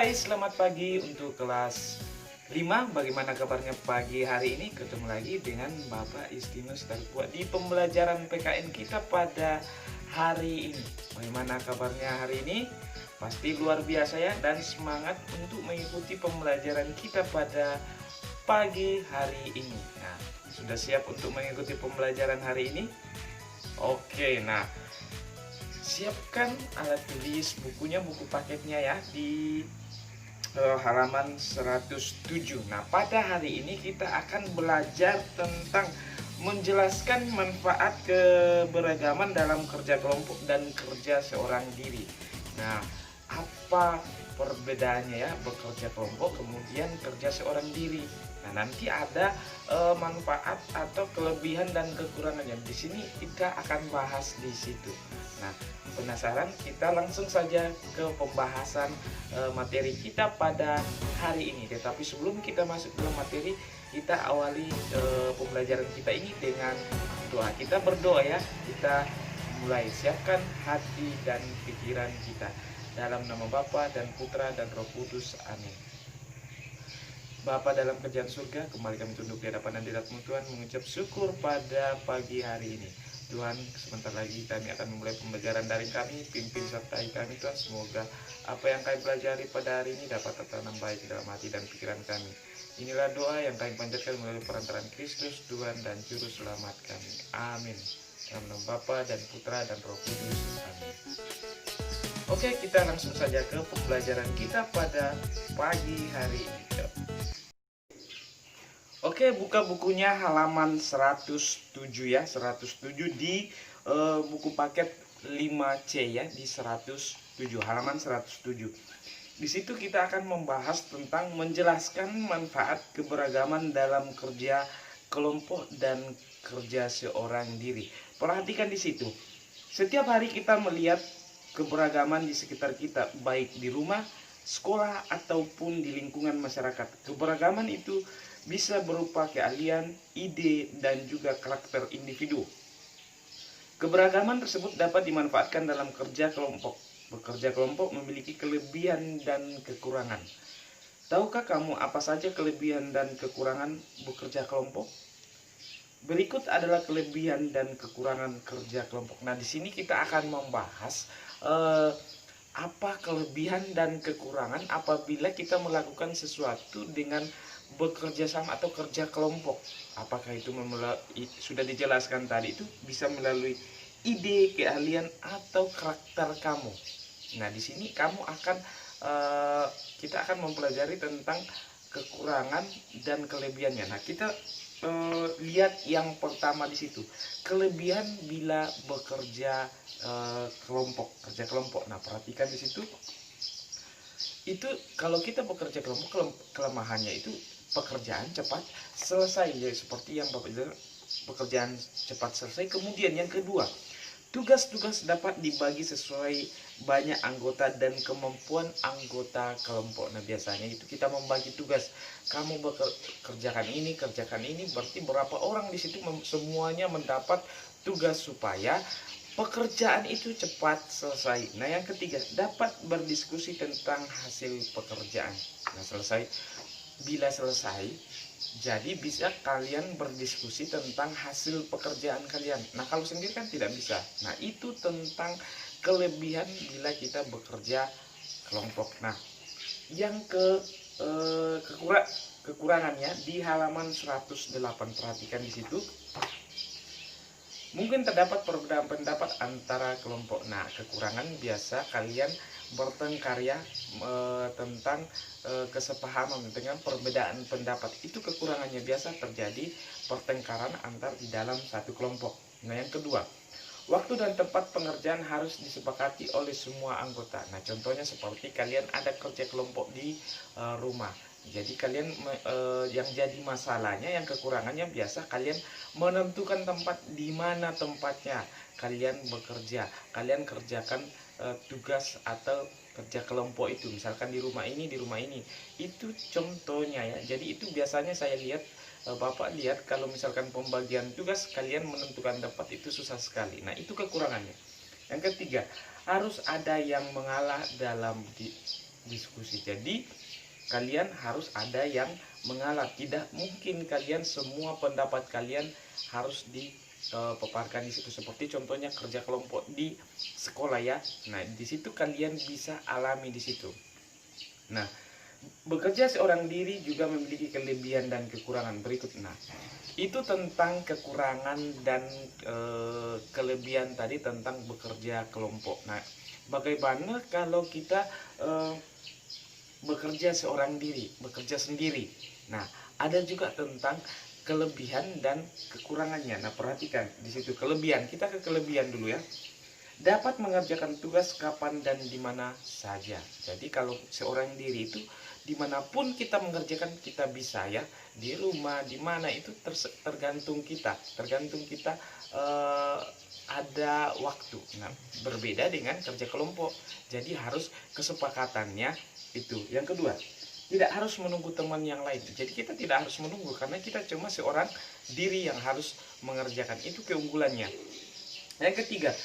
Hai, selamat pagi untuk kelas 5. Bagaimana kabarnya pagi hari ini? Ketemu lagi dengan Bapak Istinus Tarbuat di pembelajaran PKN kita pada hari ini. Bagaimana kabarnya hari ini? Pasti luar biasa ya, dan semangat untuk mengikuti pembelajaran kita pada pagi hari ini. Nah, sudah siap untuk mengikuti pembelajaran hari ini? Oke, nah, siapkan alat tulis, bukunya, buku paketnya ya di halaman 107. Nah, pada hari ini kita akan belajar tentang menjelaskan manfaat keberagaman dalam kerja kelompok dan kerja seorang diri. Nah, apa perbedaannya ya bekerja kelompok kemudian kerja seorang diri? Nah, nanti ada manfaat atau kelebihan dan kekurangannya. Di sini kita akan bahas di situ. Nah, penasaran? Kita langsung saja ke pembahasan materi kita pada hari ini. Tetapi sebelum kita masuk dalam materi, kita awali pembelajaran kita ini dengan doa. Kita berdoa ya. Kita mulai, siapkan hati dan pikiran kita. Dalam nama Bapa dan Putra dan Roh Kudus. Amin. Bapa dalam kerajaan surga, kembali kami tunduk di hadapan hadirat-Mu Tuhan, mengucap syukur pada pagi hari ini. Tuhan, sebentar lagi kami akan memulai pembelajaran daring kami, pimpin sertai kami Tuhan. Semoga apa yang kami pelajari pada hari ini dapat tertanam baik dalam hati dan pikiran kami. Inilah doa yang kami panjatkan melalui perantaraan Kristus, Tuhan dan Juru Selamat kami. Amin. Dalam nama Bapa dan Putra dan Roh Kudus. Amin. Oke, kita langsung saja ke pembelajaran kita pada pagi hari ini. Oke, buka bukunya halaman 107 ya, 107 di buku paket 5C ya, di 107, halaman 107. Di situ kita akan membahas tentang menjelaskan manfaat keberagaman dalam kerja kelompok dan kerja seorang diri. Perhatikan di situ. Setiap hari kita melihat keberagaman di sekitar kita, baik di rumah, sekolah ataupun di lingkungan masyarakat. Keberagaman itu bisa berupa keahlian, ide, dan juga karakter individu. Keberagaman tersebut dapat dimanfaatkan dalam kerja kelompok. Bekerja kelompok memiliki kelebihan dan kekurangan. Tahukah kamu apa saja kelebihan dan kekurangan bekerja kelompok? Berikut adalah kelebihan dan kekurangan kerja kelompok. Nah, di sini kita akan membahas apa kelebihan dan kekurangan apabila kita melakukan sesuatu dengan bekerja sama atau kerja kelompok. Apakah itu sudah dijelaskan tadi, itu bisa melalui ide, keahlian, atau karakter kamu. Nah, di sini kamu akan kita akan mempelajari tentang kekurangan dan kelebihannya. Nah, kita lihat yang pertama di situ, kelebihan bila bekerja kelompok, kerja kelompok. Nah, perhatikan di situ. Itu kalau kita bekerja kelompok, kelemahannya itu pekerjaan cepat selesai ya, seperti yang Bapak bilang, pekerjaan cepat selesai. Kemudian yang kedua, tugas-tugas dapat dibagi sesuai banyak anggota dan kemampuan anggota kelompok. Nah, biasanya itu kita membagi tugas. Kamu kerjakan ini, berarti berapa orang di situ semuanya mendapat tugas supaya pekerjaan itu cepat selesai. Nah, yang ketiga, dapat berdiskusi tentang hasil pekerjaan. Nah, bila selesai, jadi bisa kalian berdiskusi tentang hasil pekerjaan kalian. Nah, kalau sendiri kan tidak bisa. Nah, itu tentang kelebihan bila kita bekerja kelompok. Nah, yang kekurangannya di halaman 108. Perhatikan di situ. Mungkin terdapat perbedaan pendapat antara kelompok. Nah, kekurangan biasa kalian bertengkar ya tentang kesepahaman dengan perbedaan pendapat. Itu kekurangannya, biasa terjadi pertengkaran antar di dalam satu kelompok. Nah, yang kedua, waktu dan tempat pengerjaan harus disepakati oleh semua anggota. Nah, contohnya seperti kalian ada kerja kelompok di rumah. Jadi kalian yang jadi masalahnya, yang kekurangannya biasa kalian menentukan tempat di mana tempatnya kalian bekerja. Kalian kerjakan tugas atau kerja kelompok itu, misalkan di rumah ini, di rumah ini. Itu contohnya ya. Jadi itu biasanya saya lihat, Bapak lihat kalau misalkan pembagian tugas kalian menentukan tempat itu susah sekali. Nah, itu kekurangannya. Yang ketiga, harus ada yang mengalah diskusi. Jadi kalian harus ada yang mengalah. Tidak mungkin kalian semua pendapat kalian harus dipaparkan di situ. Seperti contohnya kerja kelompok di sekolah ya. Nah, di situ kalian bisa alami di situ. Nah, bekerja seorang diri juga memiliki kelebihan dan kekurangan berikut. Nah, itu tentang kekurangan dan kelebihan tadi tentang bekerja kelompok. Nah, bagaimana kalau kita bekerja seorang diri, bekerja sendiri? Nah, ada juga tentang kelebihan dan kekurangannya. Nah, perhatikan di situ kelebihan. Kita ke kelebihan dulu ya. Dapat mengerjakan tugas kapan dan di mana saja. Jadi kalau seorang diri itu dimanapun kita mengerjakan kita bisa ya, di rumah, di mana itu tergantung kita, ada waktu. Nah, berbeda dengan kerja kelompok. Jadi harus kesepakatannya itu. Yang kedua, tidak harus menunggu teman yang lain. Jadi kita tidak harus menunggu karena kita cuma seorang diri yang harus mengerjakan. Itu keunggulannya. Yang ketiga,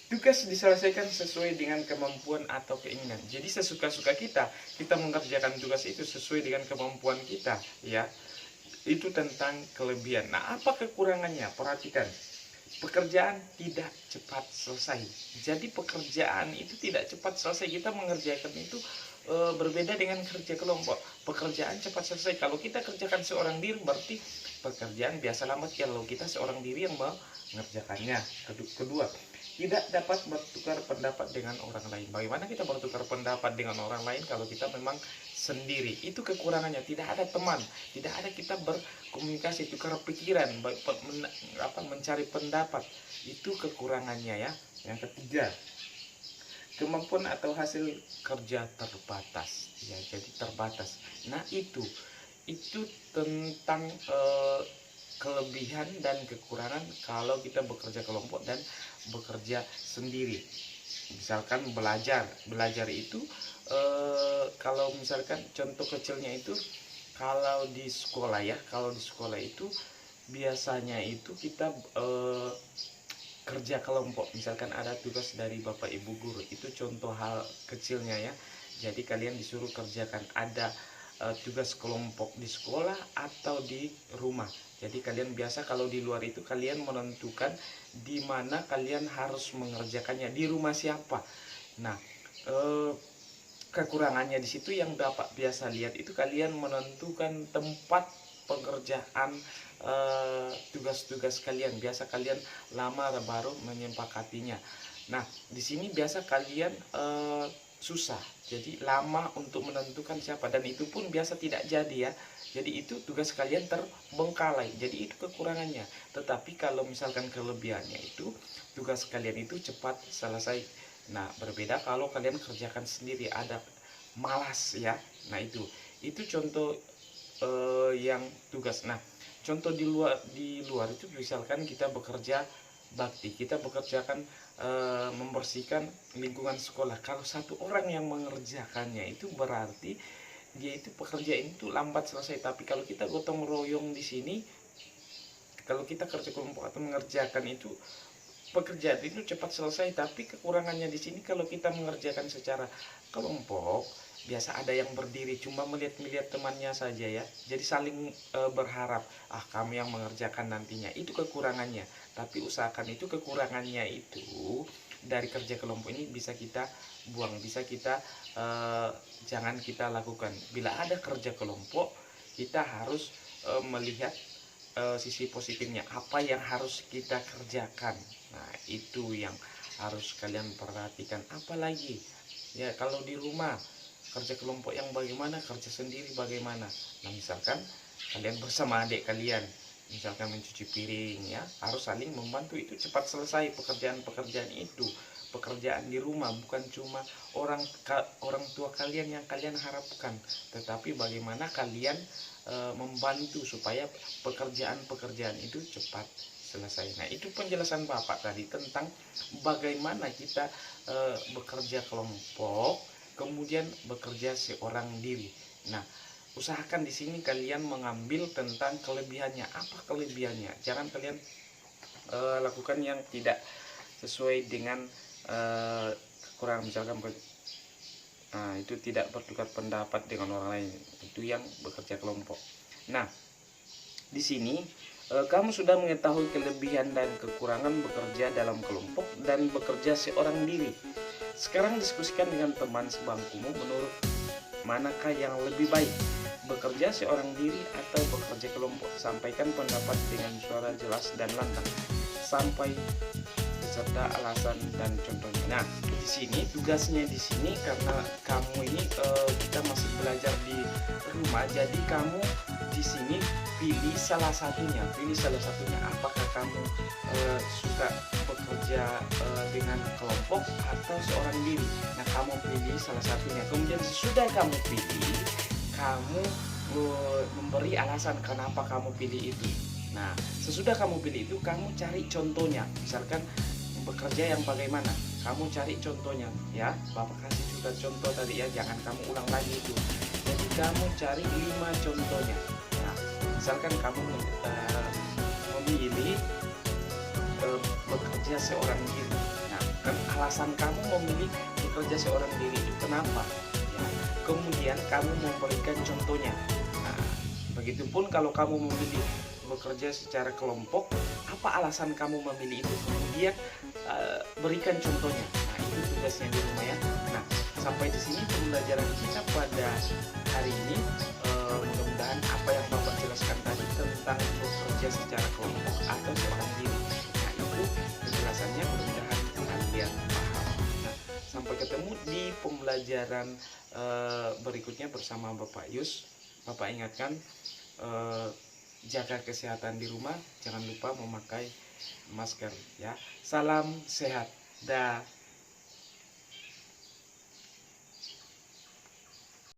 tugas diselesaikan sesuai dengan kemampuan atau keinginan. Jadi sesuka-suka kita mengerjakan tugas itu sesuai dengan kemampuan kita, ya. Itu tentang kelebihan. Nah, apa kekurangannya? Perhatikan. Pekerjaan tidak cepat selesai. Jadi pekerjaan itu tidak cepat selesai. Kita mengerjakan itu berbeda dengan kerja kelompok. Pekerjaan cepat selesai. Kalau kita kerjakan seorang diri berarti pekerjaan biasa lambat. Kalau kita seorang diri yang mengerjakannya. Kedua, tidak dapat bertukar pendapat dengan orang lain. Bagaimana kita bertukar pendapat dengan orang lain kalau kita memang sendiri? Itu kekurangannya. Tidak ada teman, tidak ada kita berkomunikasi, tukar pikiran, mencari pendapat. Itu kekurangannya ya. Yang ketiga, kemampuan atau hasil kerja terbatas. Ya, jadi terbatas. Nah, itu tentang kelebihan dan kekurangan kalau kita bekerja kelompok dan bekerja sendiri. Misalkan belajar itu kalau misalkan contoh kecilnya itu kalau di sekolah ya, itu biasanya itu kita kerja kelompok. Misalkan ada tugas dari Bapak Ibu guru, itu contoh hal kecilnya ya. Jadi kalian disuruh kerjakan ada tugas kelompok di sekolah atau di rumah. Jadi kalian biasa kalau di luar itu kalian menentukan di mana kalian harus mengerjakannya, di rumah siapa. Nah, kekurangannya di situ yang Bapak biasa lihat itu kalian menentukan tempat pekerjaan tugas-tugas kalian. Biasa kalian lama baru menyepakatinya. Nah, di sini biasa kalian susah, jadi lama untuk menentukan siapa, dan itu pun biasa tidak jadi ya. Jadi itu tugas kalian terbengkalai, jadi itu kekurangannya. Tetapi kalau misalkan kelebihannya itu tugas kalian itu cepat selesai. Nah, berbeda kalau kalian kerjakan sendiri, ada malas ya. Nah, itu contoh yang tugas. Nah, contoh di luar itu misalkan kita bekerja bakti, kita bekerjakan membersihkan lingkungan sekolah. Kalau satu orang yang mengerjakannya itu berarti dia itu pekerjaan itu lambat selesai. Tapi kalau kita gotong royong di sini, kalau kita kerja kelompok atau mengerjakan itu pekerjaan itu cepat selesai. Tapi kekurangannya di sini kalau kita mengerjakan secara kelompok biasa ada yang berdiri cuma melihat temannya saja ya. Jadi saling berharap kami yang mengerjakan nantinya. Itu kekurangannya. Tapi usahakan itu kekurangannya itu dari kerja kelompok ini bisa kita buang, bisa kita jangan kita lakukan. Bila ada kerja kelompok, kita harus melihat sisi positifnya, apa yang harus kita kerjakan. Nah, itu yang harus kalian perhatikan. Apalagi ya kalau di rumah kerja kelompok yang bagaimana, kerja sendiri bagaimana. Nah, misalkan kalian bersama adik kalian, misalkan mencuci piring ya, harus saling membantu, itu cepat selesai pekerjaan itu. Pekerjaan di rumah bukan cuma orang tua kalian yang kalian harapkan, tetapi bagaimana kalian membantu supaya pekerjaan itu cepat selesai. Nah, itu penjelasan Bapak tadi tentang bagaimana kita bekerja kelompok, kemudian bekerja seorang diri. Nah, usahakan di sini kalian mengambil tentang kelebihannya. Apa kelebihannya? Jangan kalian lakukan yang tidak sesuai dengan kekurangan. Misalkan Nah, itu tidak bertukar pendapat dengan orang lain. Itu yang bekerja kelompok. Nah, di sini kamu sudah mengetahui kelebihan dan kekurangan bekerja dalam kelompok dan bekerja seorang diri. Sekarang diskusikan dengan teman sebangkumu menurut manakah yang lebih baik, bekerja seorang diri atau bekerja kelompok. Sampaikan pendapat dengan suara jelas dan lantang, sampai beserta alasan dan contohnya. Nah, di sini tugasnya di sini karena kamu ini kita masih belajar di rumah, jadi kamu di sini pilih salah satunya. Apakah kamu suka bekerja dengan kelompok atau seorang diri. Nah, kamu pilih salah satunya. Kemudian sesudah kamu pilih, kamu memberi alasan kenapa kamu pilih itu. Nah, sesudah kamu pilih itu, kamu cari contohnya. Misalkan bekerja yang bagaimana, kamu cari contohnya ya. Bapak kasih juga contoh tadi ya, jangan kamu ulang lagi itu. Jadi kamu cari 5 contohnya. Nah, misalkan kamu memilih bekerja seorang diri. Nah, kan alasan kamu memilih bekerja seorang diri itu kenapa? Ya, kemudian kamu memberikan contohnya. Nah, begitupun kalau kamu memilih bekerja secara kelompok, apa alasan kamu memilih itu? Kemudian berikan contohnya. Nah, itu tugasnya di rumah ya. Nah, sampai di sini pembelajaran kita pada hari ini. Mudah-mudahan apa yang Bapak jelaskan tadi tentang bekerja secara kelompok atau seorang diri, nah itu penjelasannya mudah-mudahan kalian paham. Nah, sampai ketemu di pembelajaran berikutnya bersama Bapak Yus. Bapak ingatkan, jaga kesehatan di rumah, jangan lupa memakai masker ya. Salam sehat. Dah.